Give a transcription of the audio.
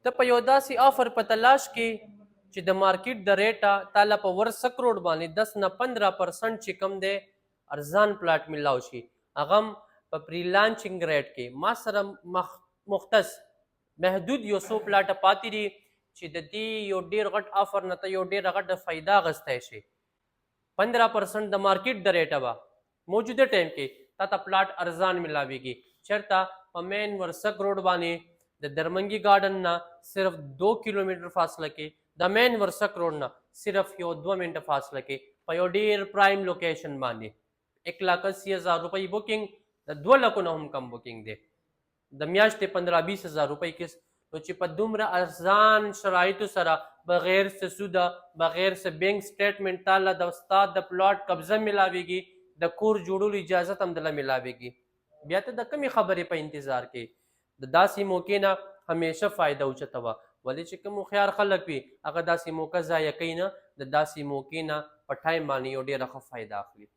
ته په یو داسې آفر په تلاش کې چې د مارکیټ د ریټه تاله په ورسه کروڑ باندې 10 نه 15% چې کم دی ارزان پلاټ ملاو شي هغه په پری لانچینګ ریټ کې ما سره مختص محدود یو څو پلاټه پاتې دي چې د دې یو ډیر غټ آفر نه ته یو ډیر غټ فایده اخیستی شي 15% د مارکیټ د ریټه به موجوده ټایم کې تا ته پلاټ ارزان ملاویږي چېرته په مین ورسک روډ باندې د درمنګي ګارډن نه صرف 2 کیلومتر فاصله کې د مین ورسک روډ نه صرف یو 2 منټه فاصله کې په یو ډیر پرایم لوکیشن باندې 1,80,000 روپۍ بوکینګ د 2 لکو نه هم کم بوکینګ دی د میاشتې 15-20,000 روپۍ کې نو چې په دومره ارزان شرایطو سره بغیر څه سوده بغیر څه بینک سټیټمنټ تاله د استاد د پلاټ قبضه ملاویږي د کور جوړولو اجازه هم دله ملاویږي بیا ته د کمې خبرې په انتظار کې د داسې موقع نه همیشه فایده اوچته وه ولې چې کوم هوښیار خلک وي هغه داسې موقع ضایع کوي نه د داسې موقع نه په ټایم باندې یو ډېره ښه فایده اخلي